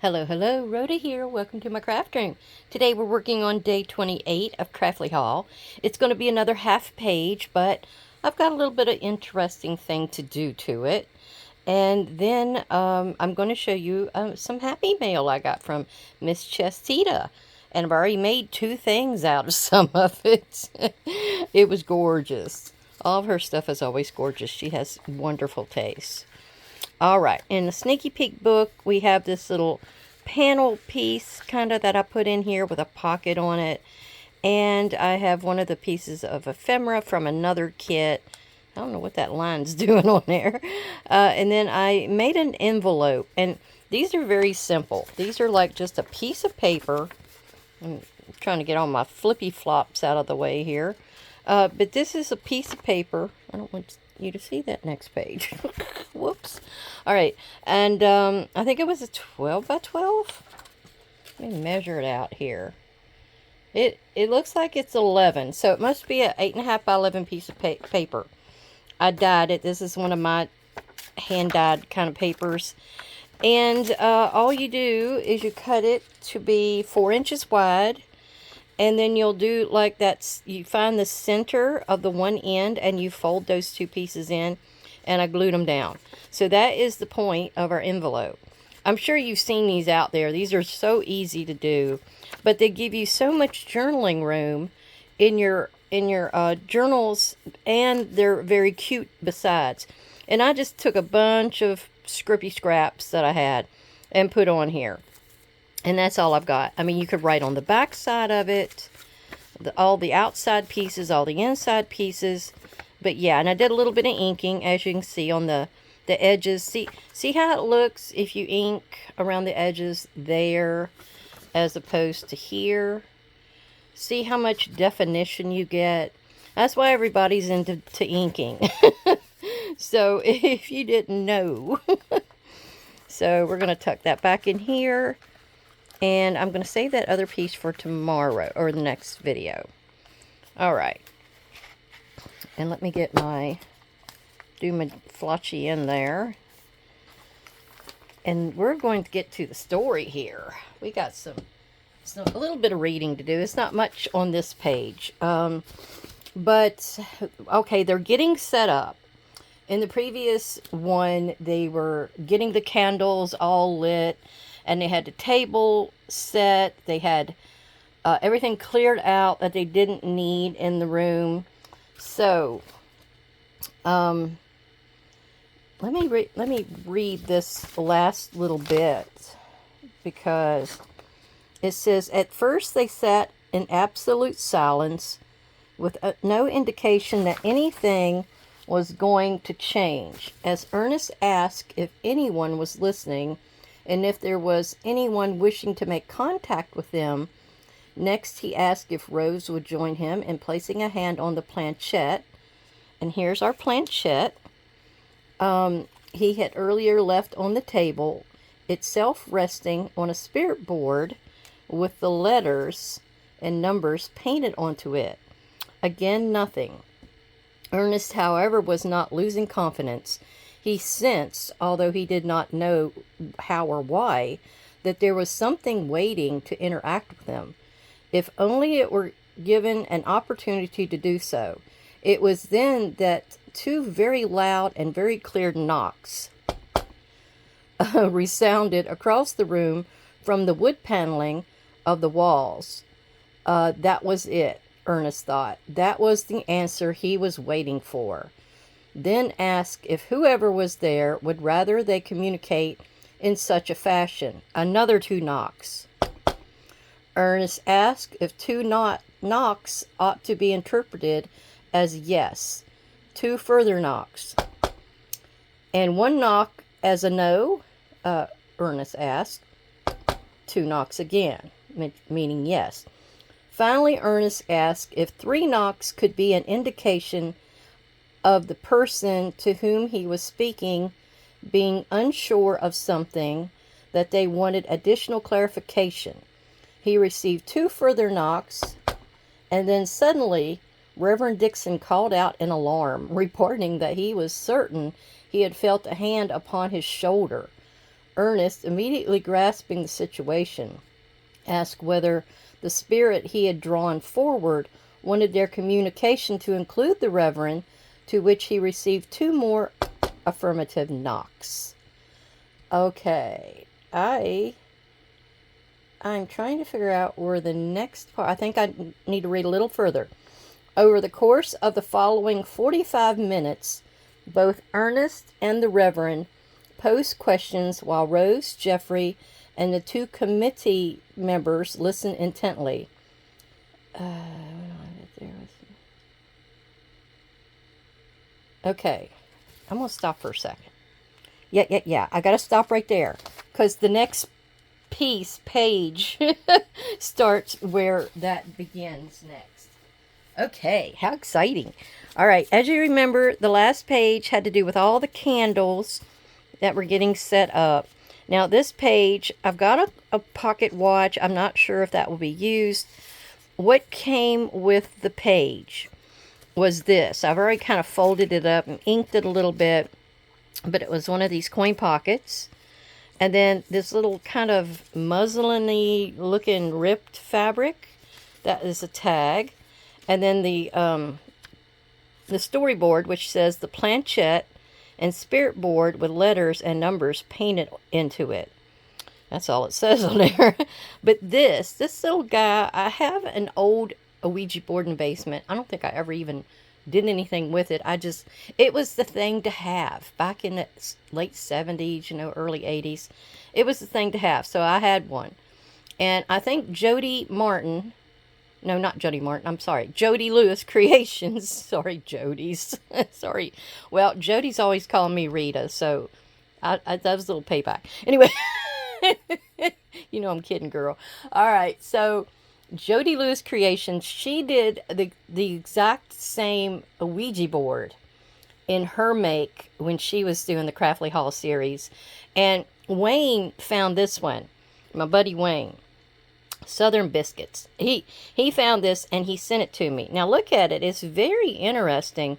Hello, hello, Rhoda here. Welcome to my craft room. Today we're working on day 28 of Craftly Haul. It's going to be another half page, but I've got a little bit of interesting thing to do to it. And then I'm going to show you some happy mail I got from Miss Chestieta. And I've already made two things out of some of it. It was gorgeous. All of her stuff is always gorgeous. She has wonderful taste. Alright, in the Sneaky Peek book, we have this little panel piece kind of that I put in here with a pocket on it. And I have one of the pieces of ephemera from another kit. I don't know what that line's doing on there. And then I made an envelope. And these are very simple. These are like just a piece of paper. I'm trying to get all my flippy flops out of the way here. But this is a piece of paper. I don't want you to see that next page. Whoops. All right. And I think it was a 12 by 12. Let me measure it out here. It looks like it's 11. So it must be an 8.5 by 11 piece of paper. I dyed it. This is one of my hand-dyed kind of papers. And all you do is you cut it to be 4 inches wide. And then you'll do like that. You find the center of the one end and you fold those two pieces in. And I glued them down. So that is the point of our envelope. I'm sure you've seen these out there. These are so easy to do. But they give you so much journaling room in your journals. And they're very cute besides. And I just took a bunch of scrippy scraps that I had and put on here. And that's all I've got. I mean, you could write on the back side of it, all the outside pieces, all the inside pieces. But yeah, and I did a little bit of inking, as you can see on the edges. See how it looks if you ink around the edges there as opposed to here? See how much definition you get? That's why everybody's into inking. So if you didn't know. So we're going to tuck that back in here. And I'm going to save that other piece for tomorrow, or the next video. Alright. And let me get do my flotchy in there. And we're going to get to the story here. We got a little bit of reading to do. It's not much on this page. But, okay, they're getting set up. In the previous one, they were getting the candles all lit. And they had the table set. They had everything cleared out that they didn't need in the room. So, let me read this last little bit, because it says, at first they sat in absolute silence with no indication that anything was going to change. As Ernest asked if anyone was listening, and if there was anyone wishing to make contact with them. Next, he asked if Rose would join him in placing a hand on the planchette. And here's our planchette. He had earlier left on the table, itself resting on a spirit board with the letters and numbers painted onto it. Again, nothing. Ernest, however, was not losing confidence. He sensed, although he did not know how or why, that there was something waiting to interact with him, if only it were given an opportunity to do so. It was then that two very loud and very clear knocks resounded across the room from the wood paneling of the walls. That was it, Ernest thought. That was the answer he was waiting for. Then asked if whoever was there would rather they communicate in such a fashion. Another two knocks. Ernest asked if two knocks ought to be interpreted as yes. Two further knocks. And one knock as a no, Ernest asked. Two knocks again, meaning yes. Finally, Ernest asked if 3 knocks could be an indication of the person to whom he was speaking being unsure of something, that they wanted additional clarification. He received 2 further knocks, and then suddenly Reverend Dixon called out in alarm, reporting that he was certain he had felt a hand upon his shoulder. Ernest, immediately grasping the situation, asked whether the spirit he had drawn forward wanted their communication to include the Reverend, to which he received 2 more affirmative knocks. Okay, I'm trying to figure out where the next part, I think I need to read a little further. Over the course of the following 45 minutes, both Ernest and the Reverend posed questions while Rose, Jeffrey, and the 2 committee members listened intently. Okay, I'm going to stop for a second. Yeah. I got to stop right there, because the next page starts where that begins next. Okay, how exciting. All right, as you remember, the last page had to do with all the candles that were getting set up. Now, this page, I've got a pocket watch. I'm not sure if that will be used. What came with the page was this. I've already kind of folded it up and inked it a little bit, but it was one of these coin pockets. And then this little kind of muslin-y looking ripped fabric. That is a tag. And then the storyboard, which says the planchette and spirit board with letters and numbers painted into it. That's all it says on there. But this little guy, I have an old Ouija board in the basement. I don't think I ever even did anything with it. It was the thing to have back in the late 70s, early 80s. It was the thing to have. So I had one. And I think Jody Lewis Creations. Sorry, Jody's. Sorry. Well, Jody's always calling me Rita, so that was a little payback. Anyway, I'm kidding, girl. All right, so Jody Lewis Creations, she did the exact same Ouija board in her make when she was doing the Craftly Hall series. And Wayne found this one, my buddy Wayne. Southern Biscuits. He found this and he sent it to me. Now look at it. It's very interesting.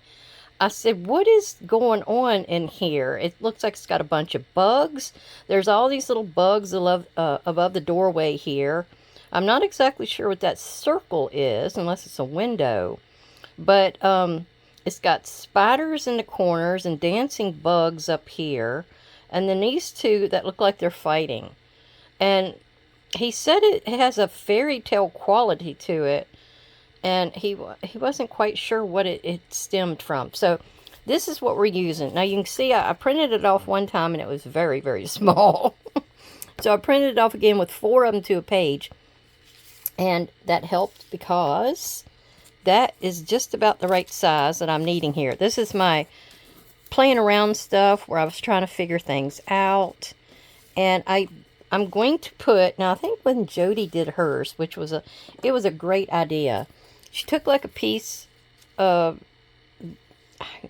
I said, what is going on in here? It looks like it's got a bunch of bugs. There's all these little bugs above the doorway here. I'm not exactly sure what that circle is, unless it's a window. But it's got spiders in the corners and dancing bugs up here. And then these 2 that look like they're fighting. And he said it has a fairy tale quality to it, and he wasn't quite sure what it stemmed from. So this is what we're using. Now you can see I printed it off one time, and it was very, very small. So I printed it off again with 4 of them to a page, and that helped because that is just about the right size that I'm needing here. This is my playing around stuff where I was trying to figure things out, and I'm going to put, now I think when Jody did hers, it was a great idea. She took like a piece of,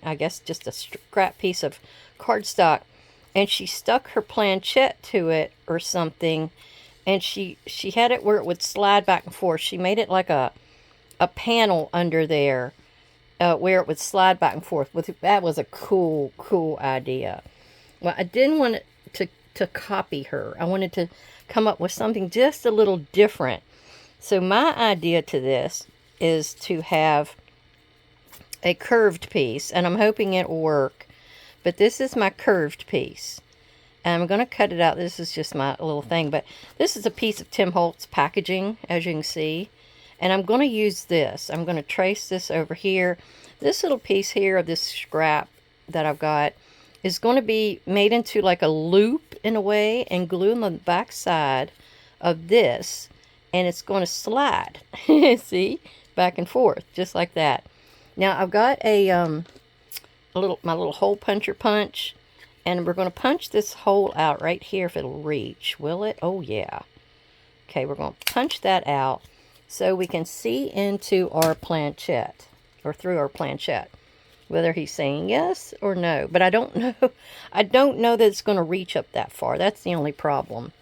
I guess just a scrap piece of cardstock, and she stuck her planchette to it or something, and she had it where it would slide back and forth. She made it like a panel under there where it would slide back and forth. That was a cool idea. Well, I didn't want it to copy her. I wanted to come up with something just a little different. So my idea to this is to have a curved piece, and I'm hoping it will work. But this is my curved piece. And I'm going to cut it out. This is just my little thing, but this is a piece of Tim Holtz packaging, as you can see. And I'm going to use this. I'm going to trace this over here. This little piece here of this scrap that I've got is going to be made into like a loop in a way, and glue on the back side of this, and it's going to slide. See, back and forth just like that. Now I've got my little hole puncher punch, and we're going to punch this hole out right here if it'll reach. Will it? Oh yeah. Okay, we're going to punch that out so we can see into our planchette, or through our planchette, whether he's saying yes or no. But I don't know. I don't know that it's going to reach up that far. That's the only problem.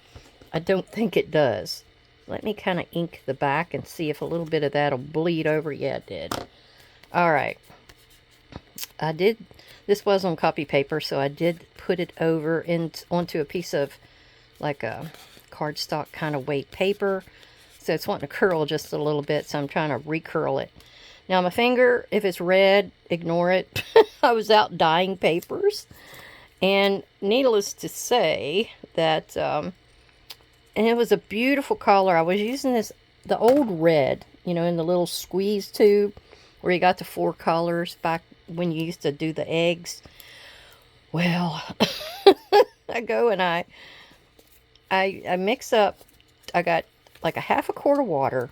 I don't think it does. Let me kind of ink the back and see if a little bit of that will bleed over. Yeah, it did. All right. This was on copy paper, so I did put it over onto a piece of like a cardstock kind of weight paper. So it's wanting to curl just a little bit, so I'm trying to recurl it. Now my finger, if it's red, ignore it. I was out dyeing papers. And needless to say that, and it was a beautiful color. I was using the old red, you know, in the little squeeze tube where you got the 4 colors back when you used to do the eggs. Well, I go and I mix up, I got like a half a quart of water,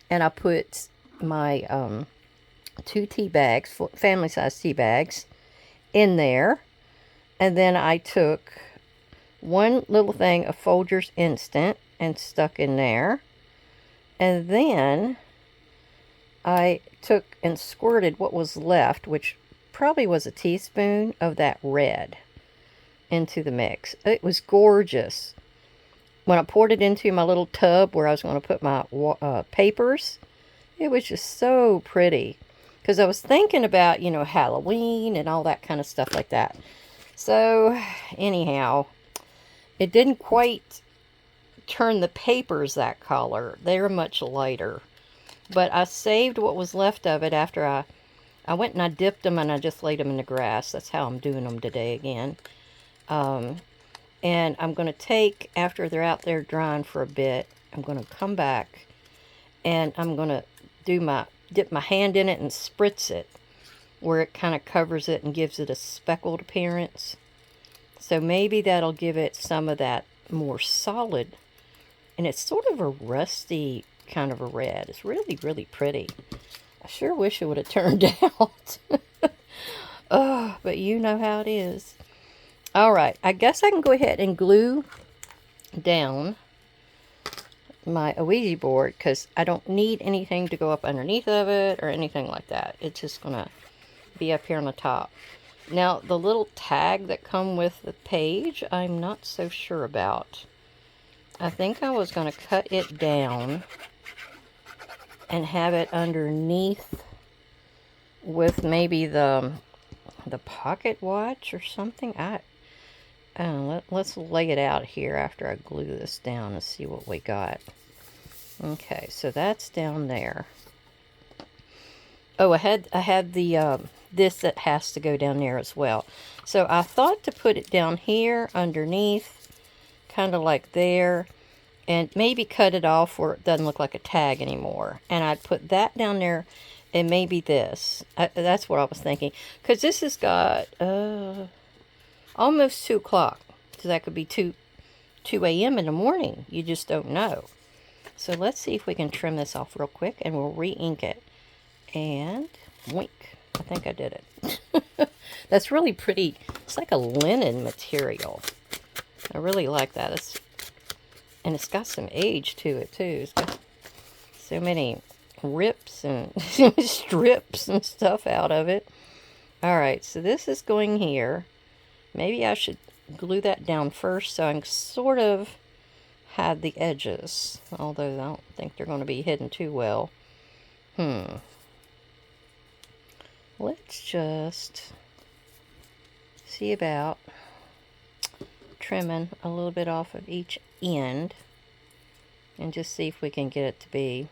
and I put my 2 tea bags, family size tea bags, in there. And then I took 1 little thing of Folgers Instant and stuck in there. And then I took and squirted what was left, which probably was a teaspoon of that red, into the mix. It was gorgeous. When I poured it into my little tub where I was going to put my papers, it was just so pretty. Because I was thinking about, you know, Halloween and all that kind of stuff like that. So, anyhow, it didn't quite turn the papers that color. They're much lighter. But I saved what was left of it after I went and I dipped them and I just laid them in the grass. That's how I'm doing them today again. And I'm going to take, after they're out there drying for a bit, I'm going to come back and I'm going to dip my hand in it and spritz it, where it kind of covers it and gives it a speckled appearance. So maybe that'll give it some of that more solid. And it's sort of a rusty kind of a red. It's really, really pretty. I sure wish it would have turned out. Oh, but you know how it is. Alright, I guess I can go ahead and glue down my Ouija board, because I don't need anything to go up underneath of it or anything like that. It's just going to be up here on the top. Now, the little tag that come with the page, I'm not so sure about. I think I was going to cut it down and have it underneath with maybe the pocket watch or something. Let's lay it out here after I glue this down and see what we got. Okay, so that's down there. Oh, I had the this that has to go down there as well. So I thought to put it down here underneath, kind of like there, and maybe cut it off where it doesn't look like a tag anymore. And I'd put that down there, and maybe this. That's what I was thinking. Because this has got almost 2 o'clock. So that could be 2 a.m. in the morning. You just don't know. So let's see if we can trim this off real quick, and we'll re-ink it. And wink. I think I did it. That's really pretty. It's like a linen material. I really like that. And it's got some age to it, too. It's got so many rips and strips and stuff out of it. Alright, so this is going here. Maybe I should glue that down first so I can sort of hide the edges. Although I don't think they're going to be hidden too well. Let's just see about trimming a little bit off of each end and just see if we can get it to be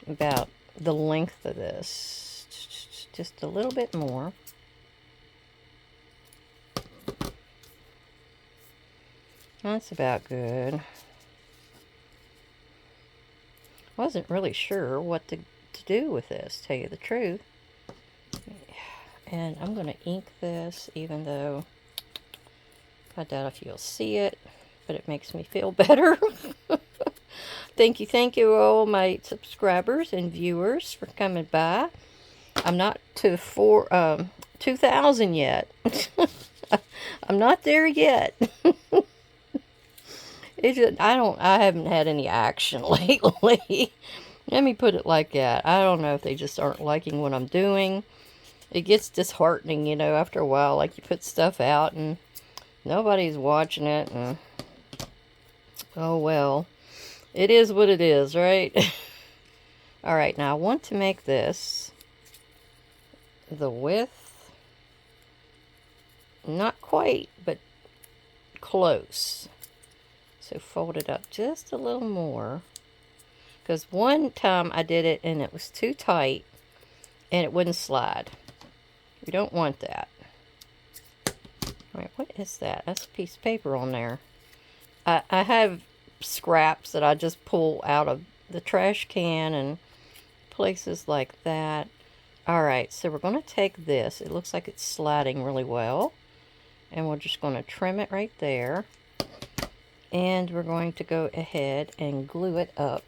about the length of this. Just a little bit more. That's about good. Wasn't really sure what to do with this, to tell you the truth. And I'm going to ink this, even though I doubt if you'll see it, but it makes me feel better. Thank you, all my subscribers and viewers for coming by. I'm not to 2,000 yet. I'm not there yet. I haven't had any action lately. Let me put it like that. I don't know if they just aren't liking what I'm doing. It gets disheartening, you know, after a while. Like, you put stuff out and nobody's watching it. And oh, well. It is what it is, right? Alright, now I want to make this the width. Not quite, but close. So fold it up just a little more. Because one time I did it and it was too tight and it wouldn't slide. We don't want that. Alright, what is that? That's a piece of paper on there. I have scraps that I just pull out of the trash can and places like that. Alright, so we're going to take this. It looks like it's sliding really well. And we're just going to trim it right there. And we're going to go ahead and glue it up.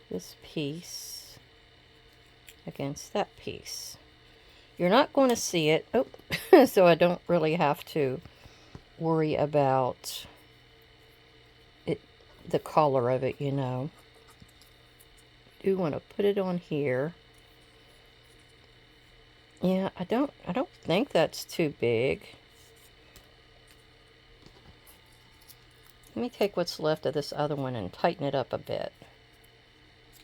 This piece against that piece. You're not going to see it. Oh, so I don't really have to worry about it, the color of it, you know. Do want to put it on here. Yeah, I don't think that's too big. Let me take what's left of this other one and tighten it up a bit.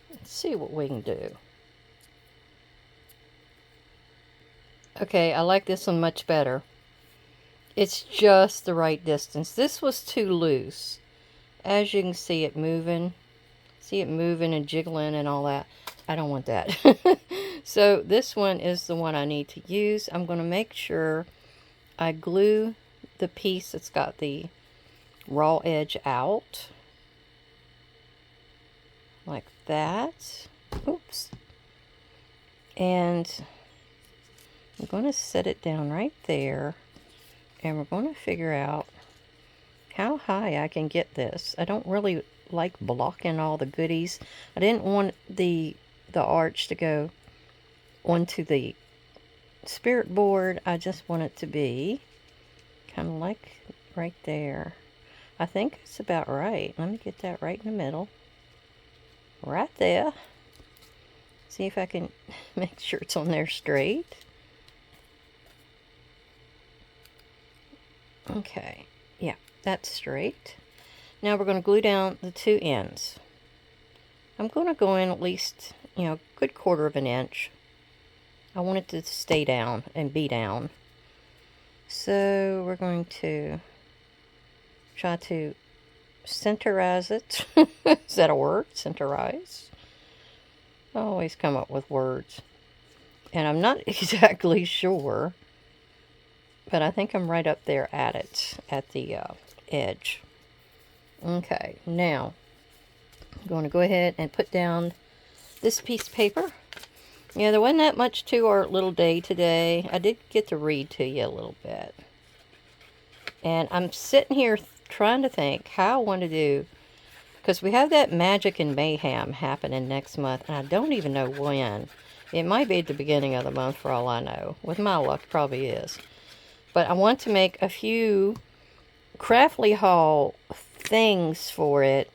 Let's see what we can do. Okay, I like this one much better. It's just the right distance. This was too loose. As you can see it moving. See it moving and jiggling and all that. I don't want that. So this one is the one I need to use. I'm going to make sure I glue the piece that's got the raw edge out. Like that. Oops. And I'm going to set it down right there. And we're going to figure out how high I can get this. I don't really like blocking all the goodies. I didn't want the arch to go onto the spirit board. I just want it to be kind of like right there. I think it's about right. Let me get that right in the middle. Right there. See if I can make sure it's on there straight. Okay. Yeah, that's straight. Now we're going to glue down the two ends. I'm going to go in at least, you know, a good 1/4 of an inch. I want it to stay down and be down. So we're going to try to centerize it. Is that a word? Centerize? I always come up with words. And I'm not exactly sure, but I think I'm right up there at it, at the edge. Okay, now I'm going to go ahead and put down this piece of paper. Yeah, there wasn't that much to our little day today. I did get to read to you a little bit. And I'm sitting here trying to think how I want to do, because we have that Magic and Mayhem happening next month, and I don't even know when. It might be at the beginning of the month for all I know. With my luck, probably is. But I want to make a few Craftly Haul things for it,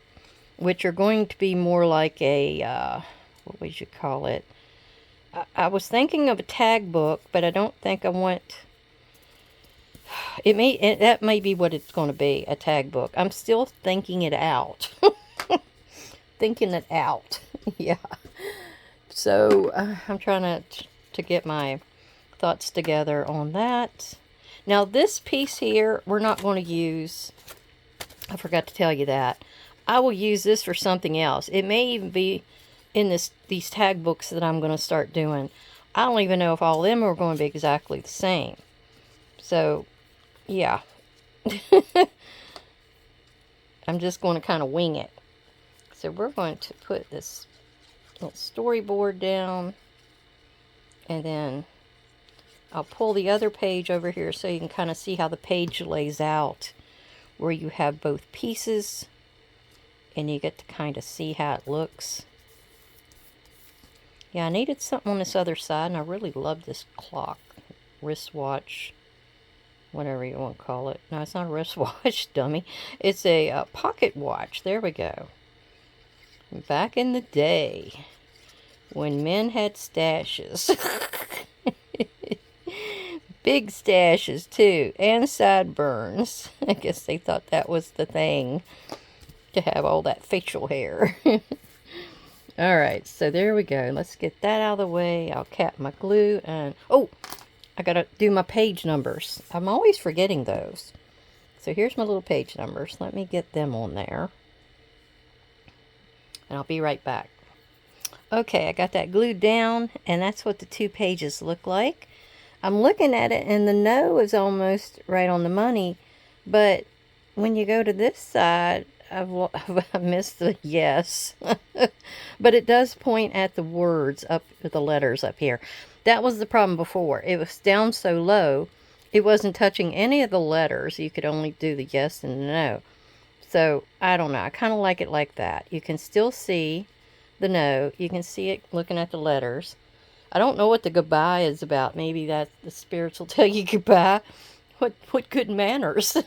which are going to be more like a, what would you call it? I was thinking of a tag book, but I don't think I want... that may be what it's going to be, a tag book. I'm still thinking it out. Thinking it out. Yeah. So, I'm trying to get my thoughts together on that. Now, this piece here, we're not going to use... I forgot to tell you that. I will use this for something else. It may even be in these tag books that I'm going to start doing. I don't even know if all of them are going to be exactly the same. So, yeah. I'm just going to kind of wing it. So we're going to put this little storyboard down. And then I'll pull the other page over here so you can kind of see how the page lays out. Where you have both pieces. And you get to kind of see how it looks. Yeah, I needed something on this other side, and I really love this clock, wristwatch, whatever you want to call it. No, it's not a wristwatch, dummy. It's a pocket watch. There we go. Back in the day, when men had stashes. Big stashes, too, and sideburns. I guess they thought that was the thing, to have all that facial hair. Alright, so there we go. Let's get that out of the way. I'll cap my glue and... Oh! I gotta do my page numbers. I'm always forgetting those. So here's my little page numbers. Let me get them on there. And I'll be right back. Okay, I got that glued down, and that's what the 2 pages look like. I'm looking at it, and the no is almost right on the money, but when you go to this side, I've missed the yes. But it does point at the words up, the letters up here. That was the problem before. It was down so low, it wasn't touching any of the letters. You could only do the yes and the no. So, I don't know. I kind of like it like that. You can still see the no. You can see it looking at the letters. I don't know what the goodbye is about. Maybe that the spirits will tell you goodbye. What good manners.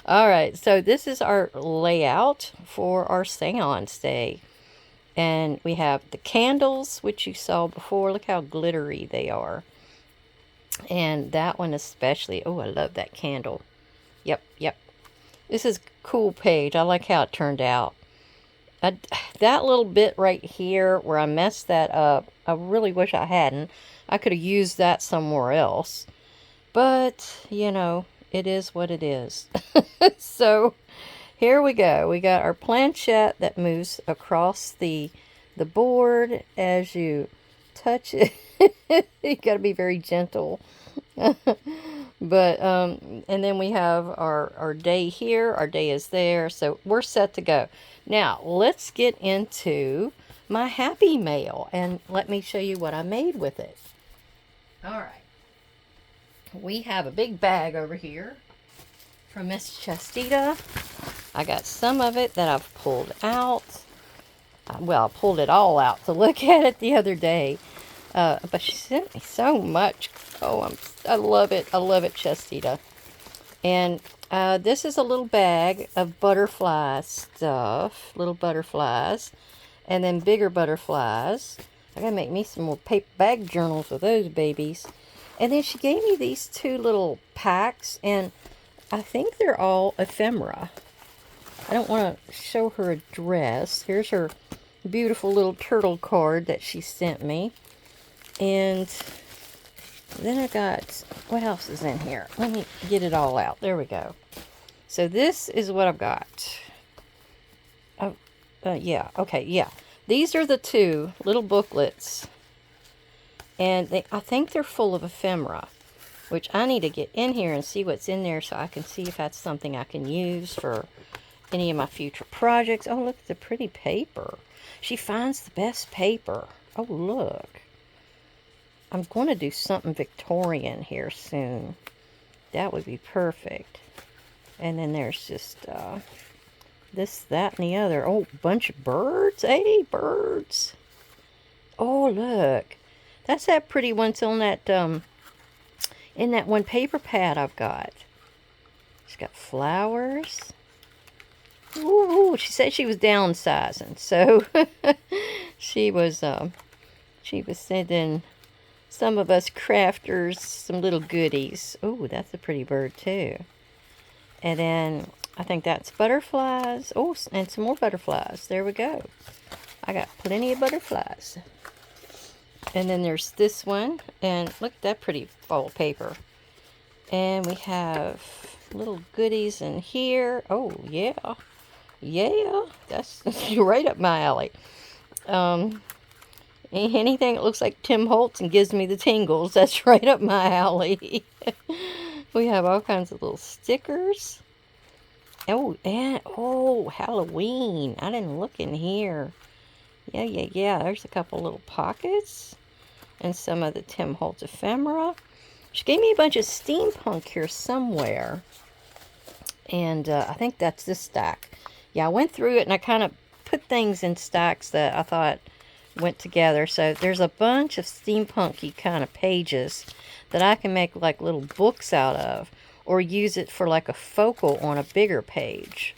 All right, so this is our layout for our seance day. And we have the candles, which you saw before. Look how glittery they are. And that one especially. Oh, I love that candle. Yep, yep. This is a cool page. I like how it turned out. That little bit right here where I messed that up, I really wish I hadn't. I could have used that somewhere else. But, you know, it is what it is. So, here we go. We got our planchette that moves across the board as you touch it. You got to be very gentle. But, and then we have our day here. Our day is there. So, we're set to go. Now, let's get into my Happy Mail. And let me show you what I made with it. All right. We have a big bag over here from Miss Chestieta. I got some of it that I've pulled out. Well, I pulled it all out to look at it the other day. But she sent me so much. Oh, I love it. I love it, Chestieta. And this is a little bag of butterfly stuff. Little butterflies. And then bigger butterflies. I gotta make me some more paper bag journals with those babies. And then she gave me these 2 little packs, and I think they're all ephemera. I don't want to show her address. Here's her beautiful little turtle card that she sent me. And then I got, what else is in here? Let me get it all out. There we go. So this is what I've got. Oh, yeah, okay, yeah. These are the 2 little booklets. And I think they're full of ephemera, which I need to get in here and see what's in there so I can see if that's something I can use for any of my future projects. Oh, look at the pretty paper. She finds the best paper. Oh, look. I'm going to do something Victorian here soon. That would be perfect. And then there's just this, that, and the other. Oh, bunch of birds. Hey, birds. Oh, look. That's that pretty one's on that, in that one paper pad I've got. She's got flowers. Ooh, she said she was downsizing, so she was sending some of us crafters some little goodies. Ooh, that's a pretty bird too. And then I think that's butterflies. Oh, and some more butterflies. There we go. I got plenty of butterflies. And then there's this one. And look at that pretty fall paper. And we have little goodies in here. Oh, yeah. Yeah. That's right up my alley. Anything that looks like Tim Holtz and gives me the tingles, that's right up my alley. We have all kinds of little stickers. Oh, and, oh, Halloween. I didn't look in here. Yeah. There's a couple little pockets. And some of the Tim Holtz ephemera. She gave me a bunch of steampunk here somewhere. And I think that's this stack. Yeah, I went through it and I kind of put things in stacks that I thought went together. So there's a bunch of steampunky kind of pages that I can make like little books out of. Or use it for like a focal on a bigger page.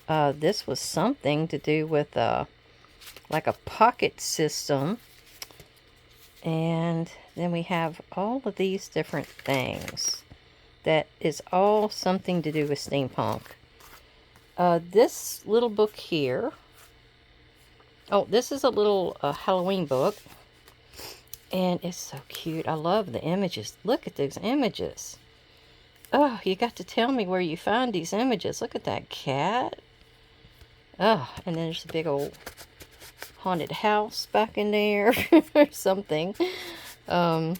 This was something to do with like a pocket system. And then we have all of these different things. That is all something to do with steampunk. This little book here. Oh, this is a little Halloween book. And it's so cute. I love the images. Look at those images. Oh, you got to tell me where you find these images. Look at that cat. Oh, and then there's a big old haunted house back in there or something. And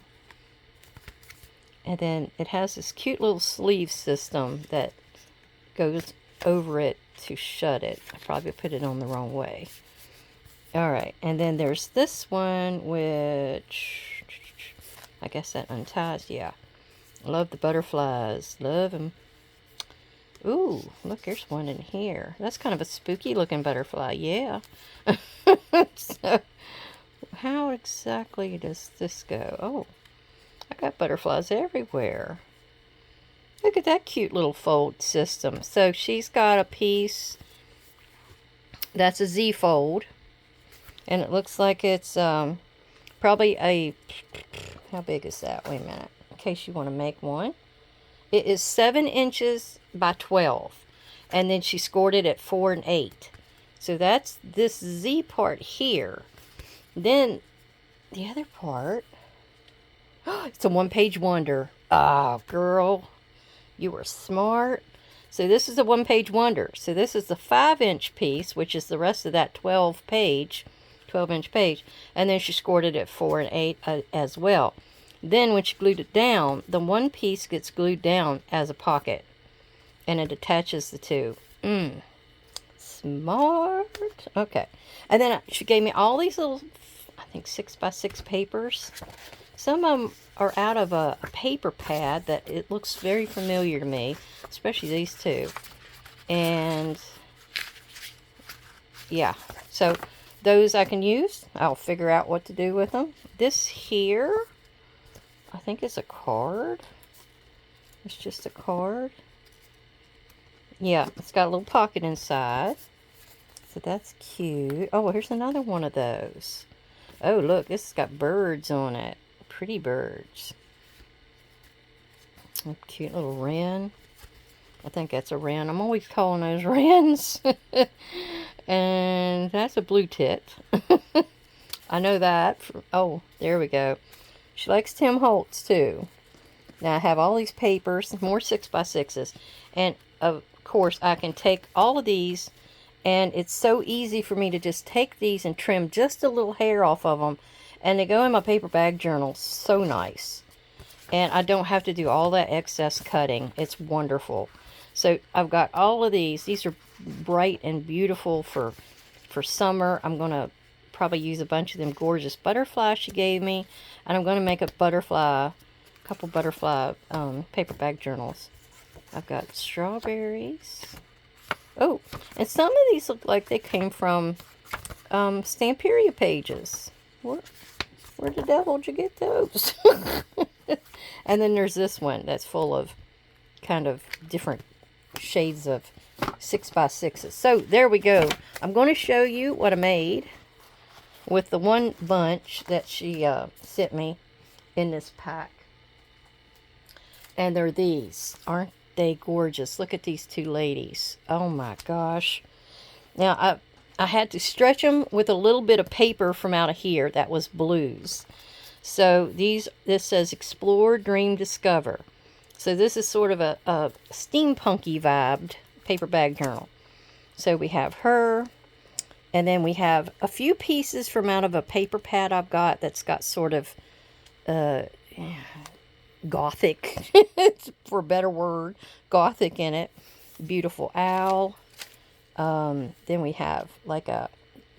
then it has this cute little sleeve system that goes over it to shut it. I probably put it on the wrong way. Alright, and then there's this one, which I guess that unties. Yeah. Love the butterflies. Love them. Ooh, look, there's one in here. That's kind of a spooky looking butterfly. Yeah. So, how exactly does this go? Oh, I got butterflies everywhere. Look at that cute little fold system. So she's got a piece that's a Z fold. And it looks like it's probably a... How big is that? Wait a minute. In case you want to make one. It is 7 inches by 12. And then she scored it at 4 and 8. So that's this Z part here. Then the other part... It's a one-page wonder. Ah, girl. You were smart. So this is a one-page wonder. So this is the 5-inch piece, which is the rest of that 12-inch page. And then she scored it at 4 and 8 as well. Then when she glued it down, the one piece gets glued down as a pocket. And it attaches the two. Smart. Okay. And then she gave me all these little, I think 6x6 papers. Some of them are out of a paper pad that it looks very familiar to me, especially these two. And yeah, so those I can use. I'll figure out what to do with them. This here, I think it's a card. It's just a card. Yeah, it's got a little pocket inside. So that's cute. Oh, here's another one of those. Oh, look, this has got birds on it. Pretty birds. A cute little wren. I think that's a wren. I'm always calling those wrens. And that's a blue tit. I know that. Oh, there we go. She likes Tim Holtz too. Now I have all these papers, more 6x6s. And of course I can take all of these, and it's so easy for me to just take these and trim just a little hair off of them. And they go in my paper bag journal. So nice. And I don't have to do all that excess cutting. It's wonderful. So I've got all of these. These are bright and beautiful for summer. I'm going to probably use a bunch of them gorgeous butterflies she gave me. And I'm going to make a couple butterfly paper bag journals. I've got strawberries. Oh, and some of these look like they came from Stamperia pages. Where the devil did you get those? And then there's this one that's full of kind of different shades of 6x6s. So there we go. I'm going to show you what I made with the one bunch that she sent me in this pack. And they're these. Aren't they gorgeous? Look at these two ladies. Oh my gosh. Now, I had to stretch them with a little bit of paper from out of here that was blues. So this says Explore, Dream, Discover. So this is sort of a steampunky vibed paper bag journal. So we have her, and then we have a few pieces from out of a paper pad I've got that's got sort of gothic, for a better word, gothic in it. Beautiful owl. Then we have like a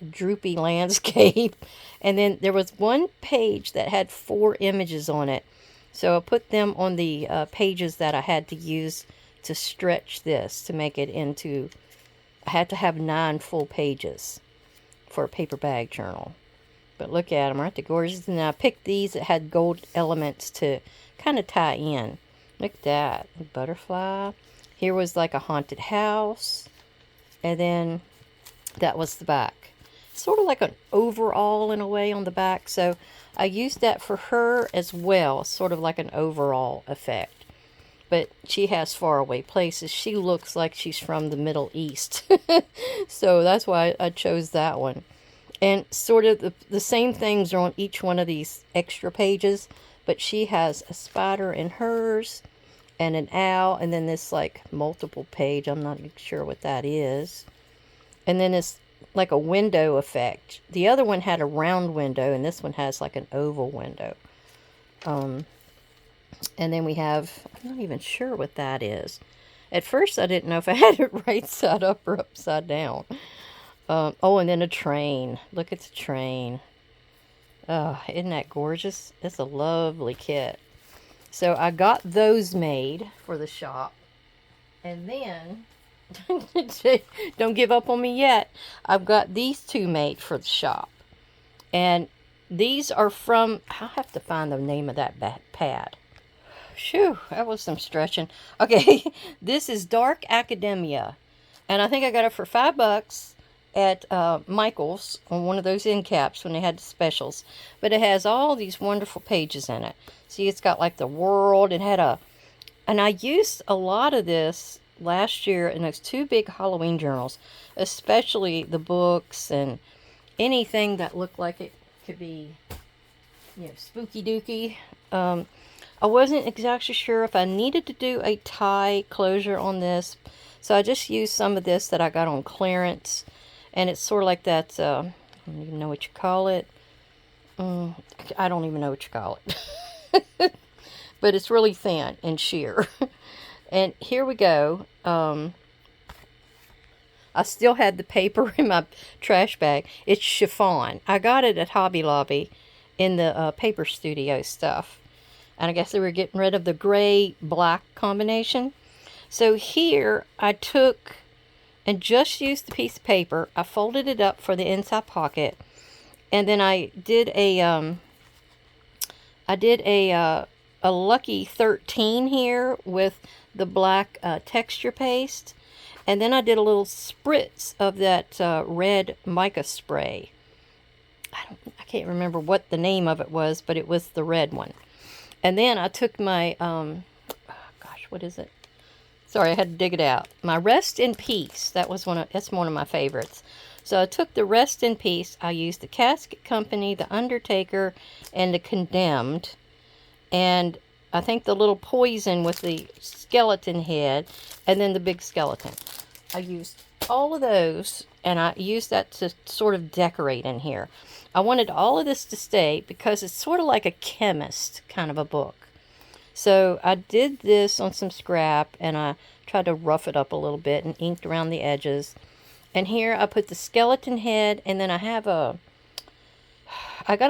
droopy landscape. And then there was one page that had 4 images on it. So I put them on the pages that I had to use to stretch this to make it into... I had to have 9 full pages for a paper bag journal. But look at them, aren't they gorgeous? And I picked these that had gold elements to kind of tie in. Look at that. A butterfly. Here was like a haunted house. And then that was the back. Sort of like an overall in a way on the back. So I used that for her as well. Sort of like an overall effect. But she has faraway places. She looks like she's from the Middle East. So that's why I chose that one. And sort of the same things are on each one of these extra pages. But she has a spider in hers. and an owl, and then this like multiple page. I'm not sure what that is. And then it's like a window effect. The other one had a round window, and this one has like an oval window. And then we have, I'm not even sure what that is. At first, I didn't know if I had it right side up or upside down. Oh, and then a train. Look at the train. Oh, isn't that gorgeous? It's a lovely kit. So I got those made for the shop. And then, don't give up on me yet. I've got these two made for the shop. And these are from, I'll have to find the name of that pad. Phew, that was some stretching. Okay, this is Dark Academia. And I think I got it for $5 at Michael's on one of those end caps when they had the specials. But it has all these wonderful pages in it. See, it's got like the world. It had a... And I used a lot of this last year in those two big Halloween journals. Especially the books and anything that looked like it could be, you know, spooky dooky. I wasn't exactly sure if I needed to do a tie closure on this. So I just used some of this that I got on clearance. And it's sort of like that, I don't even know what you call it. I don't even know what you call it. But it's really thin and sheer. And here we go. I still had the paper in my trash bag. It's chiffon. I got it at Hobby Lobby in the paper studio stuff. And I guess they were getting rid of the gray-black combination. So here I took and just used the piece of paper. I folded it up for the inside pocket. And then I did a Lucky 13 here with the black texture paste. And then I did a little spritz of that red mica spray. I can't remember what the name of it was, but it was the red one. And then I took my, gosh, what is it? Sorry, I had to dig it out. My Rest in Peace. That's one of my favorites. So I took the Rest in Peace. I used the Casket Company, the Undertaker, and the Condemned. And I think the little Poison with the skeleton head, and then the big skeleton. I used all of those, and I used that to sort of decorate in here. I wanted all of this to stay because it's sort of like a chemist kind of a book. So I did this on some scrap, and I tried to rough it up a little bit and inked around the edges. And here I put the skeleton head, and then I got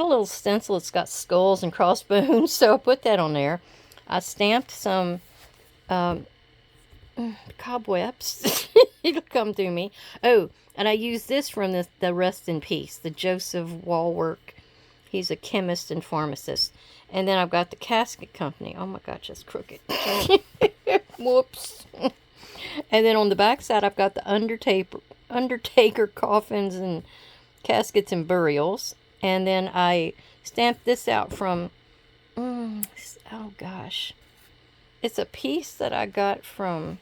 a little stencil. It's got skulls and crossbones, so I put that on there. I stamped some cobwebs. It'll come through me. Oh, and I used this from the Rest in Peace, the Joseph Walwork. He's a chemist and pharmacist. And then I've got the Casket Company. Oh my gosh, that's crooked. Whoops. And then on the back side, I've got the Undertaker coffins and caskets and burials. And then I stamped this out from, oh gosh. It's a piece that I got from,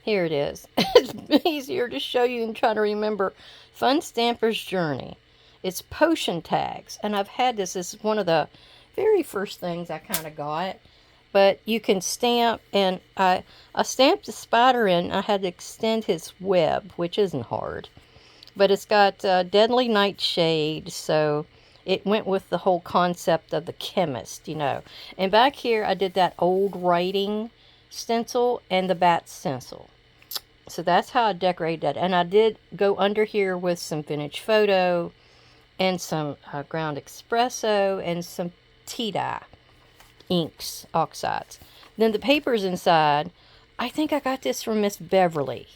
here it is. It's easier to show you and try to remember. Fun Stamper's Journey. It's potion tags. And I've had this as one of the very first things I kind of got. But you can stamp, and I stamped the spider in. I had to extend his web, which isn't hard. But it's got Deadly Nightshade, so it went with the whole concept of the chemist, you know. And back here, I did that old writing stencil and the bat stencil. So that's how I decorated that. And I did go under here with some vintage photo and some ground espresso and some tea dye inks, oxides. Then the papers inside, I think I got this from Miss Beverly.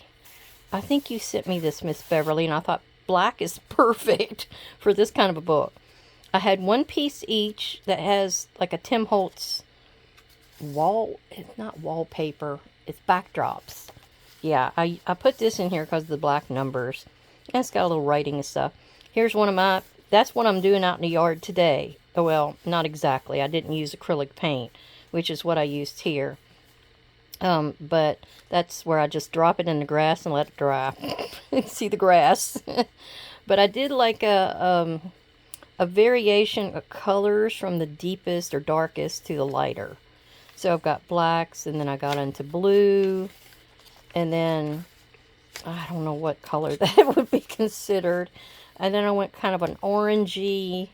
I think you sent me this, Miss Beverly, and I thought black is perfect for this kind of a book. I had one piece each that has like a Tim Holtz it's not wallpaper, it's backdrops. Yeah, I put this in here because of the black numbers. And it's got a little writing and stuff. Here's one of that's what I'm doing out in the yard today. Oh, well, not exactly. I didn't use acrylic paint, which is what I used here. But that's where I just drop it in the grass and let it dry. See the grass. But I did like a variation of colors from the deepest or darkest to the lighter. So I've got blacks, and then I got into blue, and then I don't know what color that would be considered. And then I went kind of an orangey,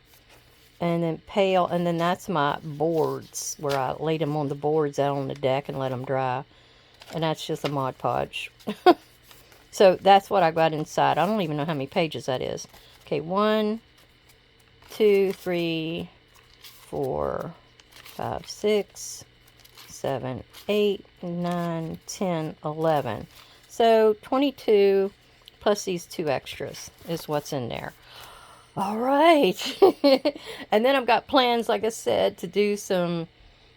and then pale, and then that's my boards, where I laid them on the boards out on the deck and let them dry. And that's just a Mod Podge. So that's what I got inside. I don't even know how many pages that is. Okay, 1, 2, 3, 4, 5, 6, 7, 8, 9, 10, 11. So 22 plus these 2 extras is what's in there. All right. And then I've got plans, like I said, to do some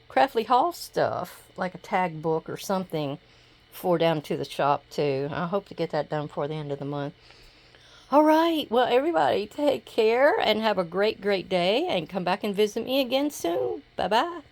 Craftly Haul stuff, like a tag book or something for down to the shop too. I hope to get that done before the end of the month. All right. Well, everybody, take care and have a great, great day, and come back and visit me again soon. Bye-bye.